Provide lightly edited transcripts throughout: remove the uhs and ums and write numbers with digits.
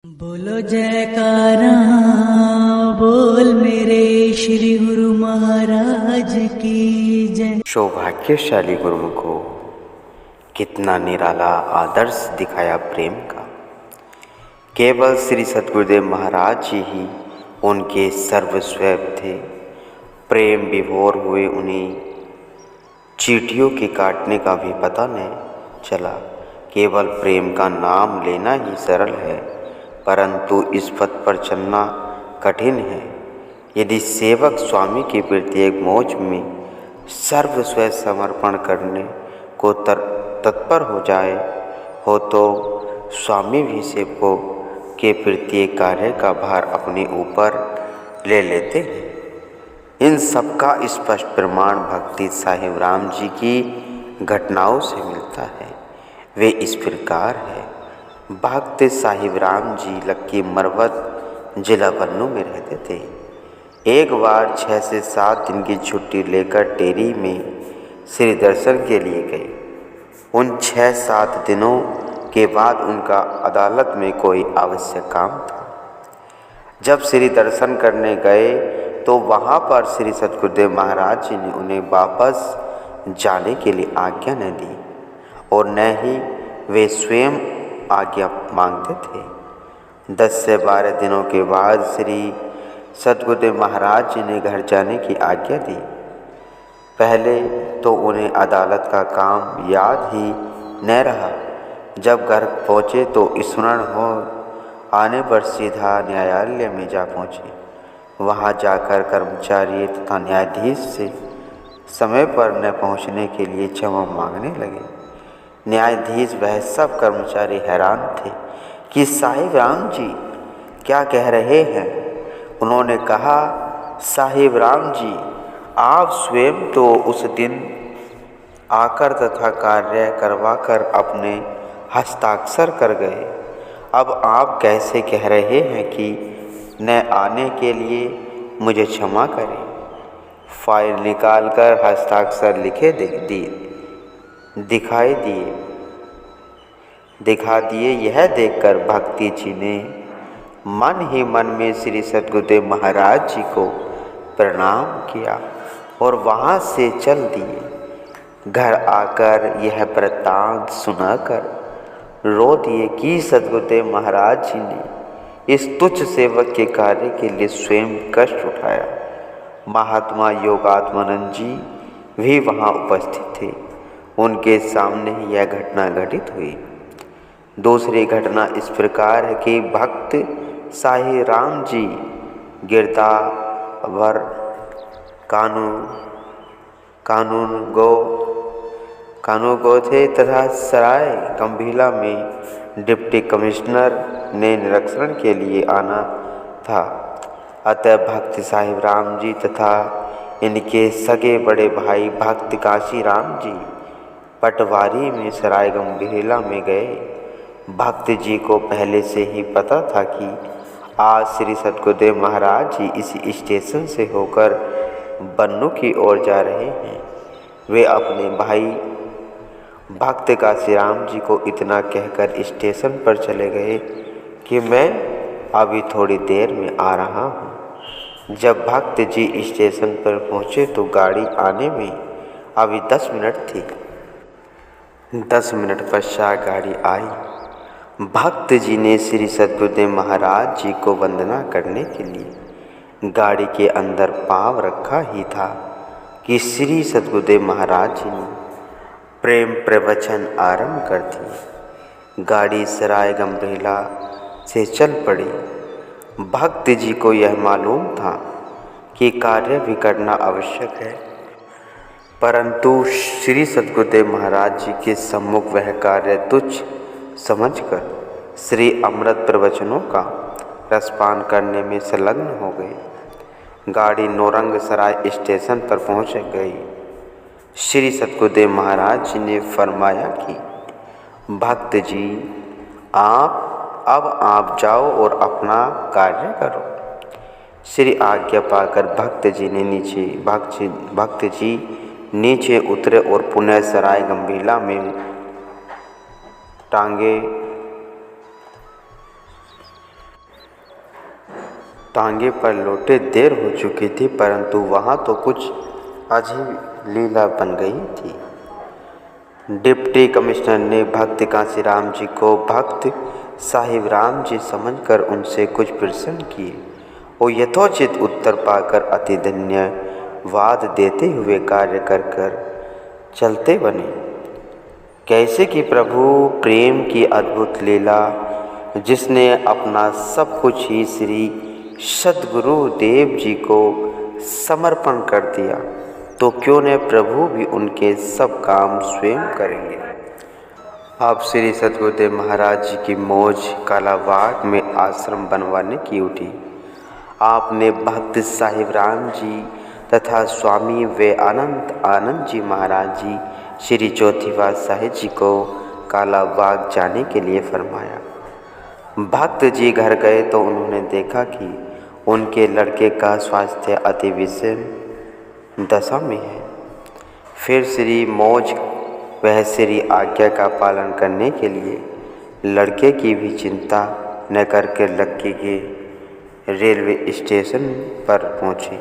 बोलो जयकारा, बोल मेरे श्री गुरु महाराज की जय। सौभाग्यशाली गुरुमुखो, कितना निराला आदर्श दिखाया प्रेम का। केवल श्री सद्गुरुदेव महाराज जी ही उनके सर्वस्व थे। प्रेम विभोर हुए उन्हें चींटियों के काटने का भी पता नहीं चला। केवल प्रेम का नाम लेना ही सरल है, परंतु इस पथ पर चलना कठिन है। यदि सेवक स्वामी के प्रत्येक मौज में सर्वस्व समर्पण करने को तत्पर हो जाए हो तो स्वामी भी सेवकों के प्रत्येक कार्य का भार अपने ऊपर ले लेते हैं। इन सबका स्पष्ट प्रमाण भक्ति साहिब राम जी की घटनाओं से मिलता है। वे इस प्रकार है। भक्त साहिब राम जी लक्की मरवत जिला बन्नू में रहते थे। एक बार 6 से 7 दिन की छुट्टी लेकर टेरी में श्री दर्शन के लिए गए। उन 6-7 दिनों के बाद उनका अदालत में कोई आवश्यक काम था। जब श्री दर्शन करने गए तो वहाँ पर श्री सद्गुरुदेव महाराज जी ने उन्हें वापस जाने के लिए आज्ञा न दी और न ही वे स्वयं आज्ञा मांगते थे। 10 से 12 दिनों के बाद श्री सद्गुरुदेव महाराज जी ने घर जाने की आज्ञा दी। पहले तो उन्हें अदालत का काम याद ही न रहा। जब घर पहुँचे तो स्मरण हो आने पर सीधा न्यायालय में जा पहुँचे। वहाँ जाकर कर्मचारी तथा न्यायाधीश से समय पर न पहुँचने के लिए क्षमा मांगने लगे। न्यायाधीश वह सब कर्मचारी हैरान थे कि साहिब राम जी क्या कह रहे हैं। उन्होंने कहा, साहिब राम जी, आप स्वयं तो उस दिन आकर तथा कार्य करवाकर अपने हस्ताक्षर कर गए। अब आप कैसे कह रहे हैं कि न आने के लिए मुझे क्षमा करें। फाइल निकालकर हस्ताक्षर लिखे दिखा दिए। यह देखकर भक्ति जी ने मन ही मन में श्री सद्गुरुदेव महाराज जी को प्रणाम किया और वहाँ से चल दिए। घर आकर यह वृत्तांत सुनाकर रो दिए कि सद्गुरुदेव महाराज जी ने इस तुच्छ सेवक के कार्य के लिए स्वयं कष्ट उठाया। महात्मा योगात्मानंद जी भी वहाँ उपस्थित थे। उनके सामने ही यह घटना घटित हुई। दूसरी घटना इस प्रकार है कि भक्त साहिब राम जी गिरदावर कानूगो थे तथा सराय गंभीला में डिप्टी कमिश्नर ने निरीक्षण के लिए आना था। अतः भक्त साहिब राम जी तथा इनके सगे बड़े भाई भक्त काशी राम जी पटवारी में सराय गंभीला में गए। भक्त जी को पहले से ही पता था कि आज श्री सद्गुरुदेव महाराज जी इसी स्टेशन से होकर बन्नू की ओर जा रहे हैं। वे अपने भाई भक्त काशी राम जी को इतना कहकर स्टेशन पर चले गए कि मैं अभी थोड़ी देर में आ रहा हूँ। जब भक्त जी स्टेशन पर पहुँचे तो गाड़ी आने में अभी 10 मिनट थी। 10 मिनट पश्चात गाड़ी आई। भक्त जी ने श्री सद्गुरुदेव महाराज जी को वंदना करने के लिए गाड़ी के अंदर पाँव रखा ही था कि श्री सद्गुरुदेव महाराज जी ने प्रेम प्रवचन आरंभ कर दिए। गाड़ी सराय गंभीला से चल पड़ी। भक्त जी को यह मालूम था कि कार्य भी करना आवश्यक है, परंतु श्री सद्गुरुदेव महाराज जी के सम्मुख वह कार्य तुच्छ समझकर श्री अमृत प्रवचनों का रसपान करने में संलग्न हो गए। गाड़ी नौरंग सराय स्टेशन पर पहुंच गई। श्री सद्गुरुदेव महाराज जी ने फरमाया कि भक्त जी, आप जाओ और अपना कार्य करो। श्री आज्ञा पाकर भक्त जी नीचे उतरे और पुनः सराय गंभीला में टांगे पर लोटे देर हो चुकी थी, परंतु वहाँ तो कुछ अजीब लीला बन गई थी। डिप्टी कमिश्नर ने भक्त कांसीराम जी को भक्त साहिब राम जी समझकर उनसे कुछ प्रश्न किए। वो यथोचित उत्तर पाकर अति धन्यवाद देते हुए कार्य कर चलते बने। कैसे कि प्रभु प्रेम की अद्भुत लीला, जिसने अपना सब कुछ ही श्री सद्गुरु देव जी को समर्पण कर दिया, तो क्यों न प्रभु भी उनके सब काम स्वयं करेंगे। अब श्री सद्गुरुदेव महाराज जी की मौज कालाबाग में आश्रम बनवाने की उठी। आपने भक्त साहिब राम जी तथा स्वामी विवेकानंद आनंद जी महाराज जी श्री ज्योतिबा साहिब जी को कालाबाग जाने के लिए फरमाया। भक्त जी घर गए तो उन्होंने देखा कि उनके लड़के का स्वास्थ्य अति विषम दशा में है। फिर श्री मौज वह श्री आज्ञा का पालन करने के लिए लड़के की भी चिंता न करके लक्की के रेलवे स्टेशन पर पहुँचे।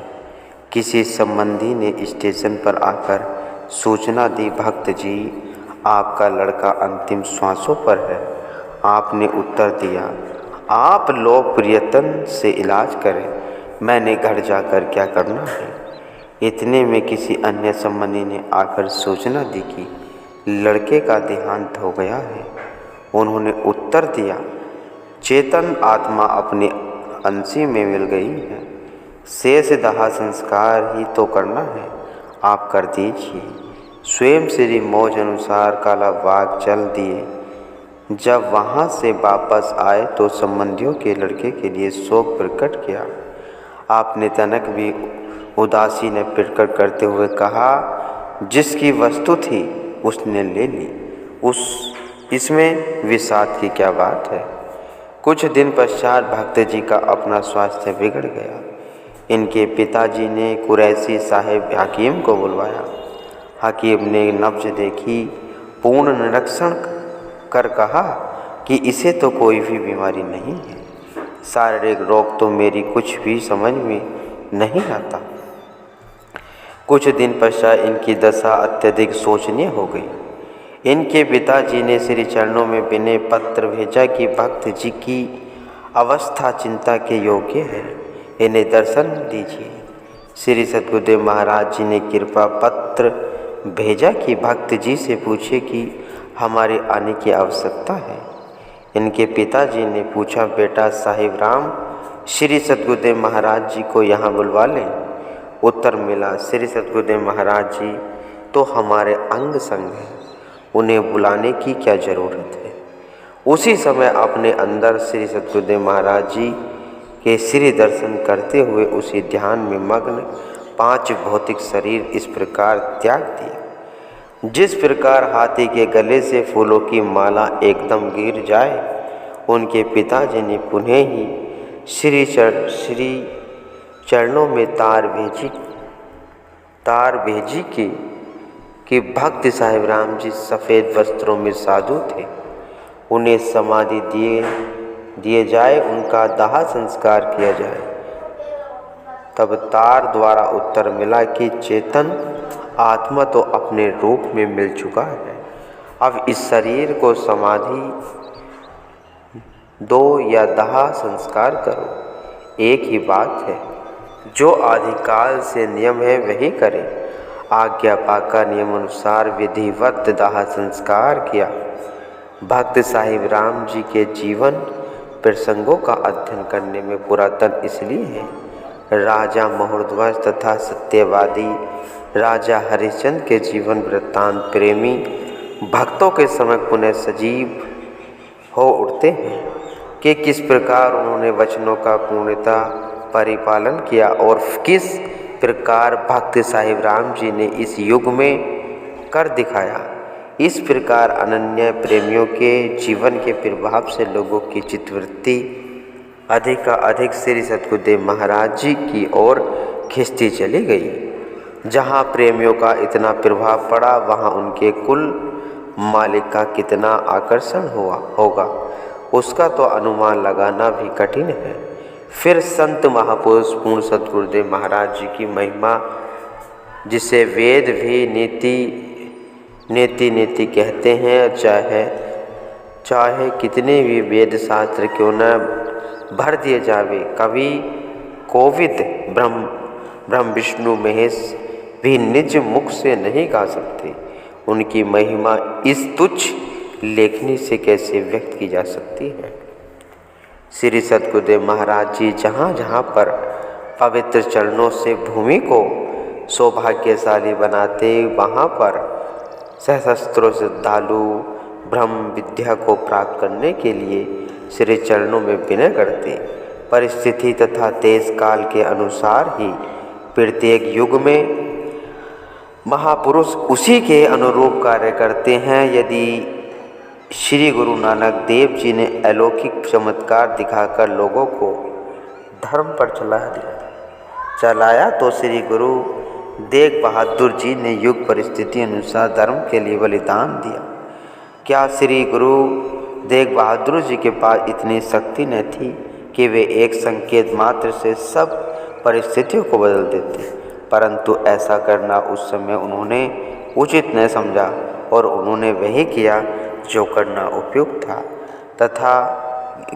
किसी संबंधी ने स्टेशन पर आकर सूचना दी, भक्त जी आपका लड़का अंतिम श्वासों पर है। आपने उत्तर दिया, आप लोग प्रयत्न से इलाज करें, मैंने घर जाकर क्या करना है। इतने में किसी अन्य संबंधी ने आकर सूचना दी कि लड़के का देहांत हो गया है। उन्होंने उत्तर दिया, चेतन आत्मा अपने अंशी में मिल गई है, शेष दाह संस्कार ही तो करना है, आप कर दीजिए। स्वयं श्री मौज अनुसार कालाबाग चल दिए। जब वहाँ से वापस आए तो संबंधियों के लड़के के लिए शोक प्रकट किया। आपने तनक भी उदासी ने प्रकट करते हुए कहा, जिसकी वस्तु थी उसने ले ली, इसमें विषाद की क्या बात है। कुछ दिन पश्चात भक्त जी का अपना स्वास्थ्य बिगड़ गया। इनके पिताजी ने कुरैशी साहेब हकीम को बुलवाया। हकीम ने नब्ज देखी, पूर्ण निरीक्षण कर कहा कि इसे तो कोई भी बीमारी नहीं है। शारीरिक रोग तो मेरी कुछ भी समझ में नहीं आता। कुछ दिन पश्चात इनकी दशा अत्यधिक शोचनीय हो गई। इनके पिताजी ने श्री चरणों में विनय पत्र भेजा कि भक्त जी की अवस्था चिंता के योग्य है, इन्हें दर्शन दीजिए। श्री सद्गुरुदेव महाराज जी ने कृपा पत्र भेजा कि भक्त जी से पूछे कि हमारे आने की आवश्यकता है। इनके पिताजी ने पूछा, बेटा साहिब राम श्री सद्गुरुदेव महाराज जी को यहाँ बुलवा लें। उत्तर मिला, श्री सद्गुरुदेव महाराज जी तो हमारे अंग संग हैं, उन्हें बुलाने की क्या ज़रूरत है। उसी समय अपने अंदर श्री सद्गुरुदेव महाराज जी के श्री दर्शन करते हुए उसी ध्यान में मग्न 5 भौतिक शरीर इस प्रकार त्याग दिया, जिस प्रकार हाथी के गले से फूलों की माला एकदम गिर जाए। उनके पिताजी ने पुनः ही श्री चरणों में तार भेजी कि भक्त साहिब राम जी सफ़ेद वस्त्रों में साधु थे, उन्हें समाधि दिए जाए, उनका दाह संस्कार किया जाए। तब तार द्वारा उत्तर मिला कि चेतन आत्मा तो अपने रूप में मिल चुका है, अब इस शरीर को समाधि दो या दाह संस्कार करो, एक ही बात है। जो आदिकाल से नियम है वही करें। आज्ञा पाकर नियम अनुसार विधिवत दाह संस्कार किया। भक्त साहिब राम जी के जीवन प्रसंगों का अध्ययन करने में पुरातन इसलिए है। राजा महोदध्वज तथा सत्यवादी राजा हरिश्चंद्र के जीवन वृत्तांत प्रेमी भक्तों के समय पुनः सजीव हो उठते हैं कि किस प्रकार उन्होंने वचनों का पूर्णतः परिपालन किया और किस प्रकार भक्त साहिब राम जी ने इस युग में कर दिखाया। इस प्रकार अनन्य प्रेमियों के जीवन के प्रभाव से लोगों की चित्तवृत्ति अधिक का अधिक श्री सद्गुरुदेव महाराज जी की ओर खिंचती चली गई। जहाँ प्रेमियों का इतना प्रभाव पड़ा, वहाँ उनके कुल मालिक का कितना आकर्षण होगा उसका तो अनुमान लगाना भी कठिन है। फिर संत महापुरुष पूर्ण सद्गुरुदेव महाराज जी की महिमा, जिसे वेद भी नीति कहते हैं, चाहे कितने भी वेद शास्त्र क्यों न भर दिए जावे, कवि कोविद ब्रह्म विष्णु महेश भी निज मुख से नहीं गा सकते। उनकी महिमा इस तुच्छ लेखनी से कैसे व्यक्त की जा सकती है। श्री सद्गुरुदेव महाराज जी जहाँ जहाँ पर पवित्र चरणों से भूमि को सौभाग्यशाली बनाते, वहाँ पर सहस्त्रों श्रद्धालु ब्रह्म विद्या को प्राप्त करने के लिए श्री चरणों में विनय करते। परिस्थिति तथा देश काल के अनुसार ही प्रत्येक युग में महापुरुष उसी के अनुरूप कार्य करते हैं। यदि श्री गुरु नानक देव जी ने अलौकिक चमत्कार दिखाकर लोगों को धर्म पर चलाया तो श्री गुरु तेग बहादुर जी ने युग परिस्थिति अनुसार धर्म के लिए बलिदान दिया। क्या श्री गुरु तेग बहादुर जी के पास इतनी शक्ति न थी कि वे एक संकेत मात्र से सब परिस्थितियों को बदल देते, परंतु ऐसा करना उस समय उन्होंने उचित न समझा और उन्होंने वही किया जो करना उपयुक्त था। तथा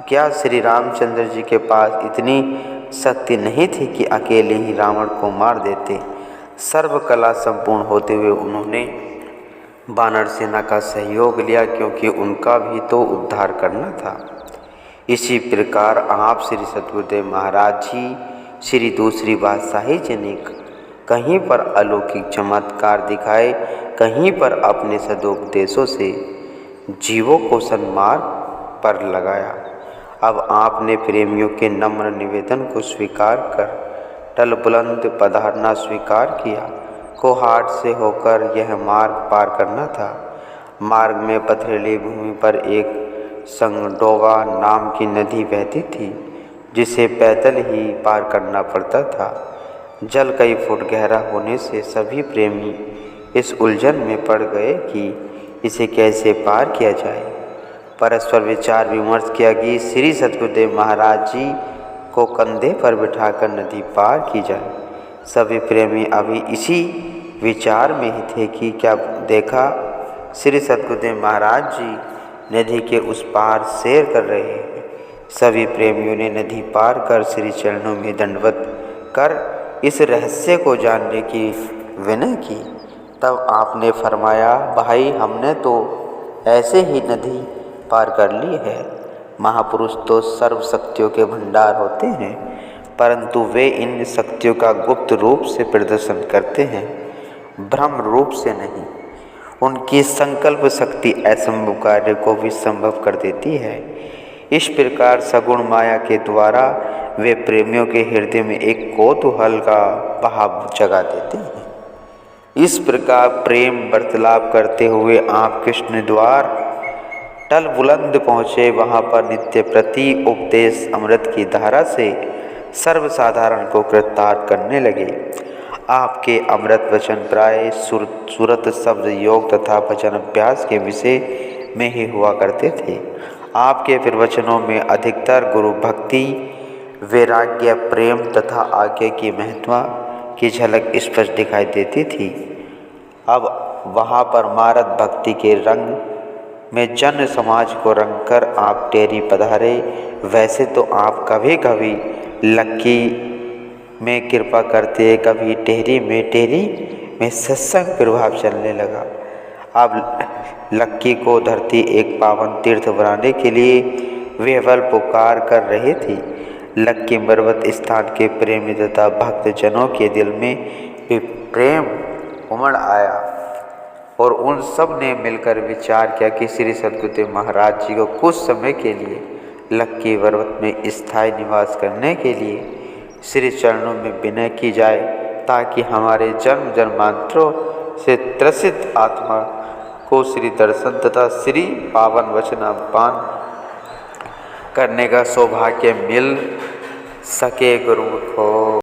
क्या श्री रामचंद्र जी के पास इतनी शक्ति नहीं थी कि अकेले ही रावण को मार देते। सर्व कला संपूर्ण होते हुए उन्होंने वानर सेना का सहयोग लिया, क्योंकि उनका भी तो उद्धार करना था। इसी प्रकार आप श्री सद्गुरुदेव महाराज जी श्री दूसरी बादशाही जी ने कहीं पर अलौकिक चमत्कार दिखाए, कहीं पर अपने सदोपदेशों से जीवों को सन्मार्ग पर लगाया। अब आपने प्रेमियों के नम्र निवेदन को स्वीकार कर टल बुलंद पधारना स्वीकार किया। कोहाट से होकर यह मार्ग पार करना था। मार्ग में पथरीली भूमि पर एक संगडोवा नाम की नदी बहती थी, जिसे पैदल ही पार करना पड़ता था। जल कई फुट गहरा होने से सभी प्रेमी इस उलझन में पड़ गए कि इसे कैसे पार किया जाए। परस्पर विचार विमर्श किया कि श्री सद्गुरुदेव महाराज जी को कंधे पर बिठाकर नदी पार की जाए। सभी प्रेमी अभी इसी विचार में ही थे कि क्या देखा श्री सद्गुरुदेव महाराज जी नदी के उस पार सैर कर रहे हैं। सभी प्रेमियों ने नदी पार कर श्री चरणों में दंडवत कर इस रहस्य को जानने की विनय की। तब आपने फरमाया, भाई हमने तो ऐसे ही नदी पार कर ली है। महापुरुष तो सर्व शक्तियों के भंडार होते हैं, परंतु वे इन शक्तियों का गुप्त रूप से प्रदर्शन करते हैं, ब्रह्म रूप से नहीं। उनकी संकल्प शक्ति असंभव कार्य को भी संभव कर देती है। इस प्रकार सगुण माया के द्वारा वे प्रेमियों के हृदय में एक कौतूहल का भाव जगा देते हैं। इस प्रकार प्रेम वार्तालाप करते हुए आप कृष्ण द्वार टल बुलंद पहुँचे। वहाँ पर नित्य प्रति उपदेश अमृत की धारा से सर्वसाधारण को कृतार्थ करने लगे। आपके अमृत वचन प्राय सूरत शब्द योग तथा वचन अभ्यास के विषय में ही हुआ करते थे। आपके प्रवचनों में अधिकतर गुरु भक्ति, वैराग्य, प्रेम तथा आज्ञा की महत्ता की झलक स्पष्ट दिखाई देती थी। अब वहाँ पर मारत भक्ति के रंग में जन समाज को रंग कर आप टेरी पधारे। वैसे तो आप कभी कभी लक्की में कृपा करते, कभी टेरी में सत्संग प्रभाव चलने लगा। अब लक्की को धरती एक पावन तीर्थ बनाने के लिए वे बल पुकार कर रहे थे। लक्की पर्वत स्थान के प्रेमी तथा भक्त जनों के दिल में भी प्रेम उमड़ आया और उन सब ने मिलकर विचार किया कि श्री सद्गुरुदेव महाराज जी को कुछ समय के लिए लक्की पर्वत में स्थायी निवास करने के लिए श्री चरणों में विनय की जाए, ताकि हमारे जन्म जन्मांतरों से त्रसित आत्मा को श्री दर्शन तथा श्री पावन वचन पान करने का सौभाग्य मिल सके। गुरुमुख हो।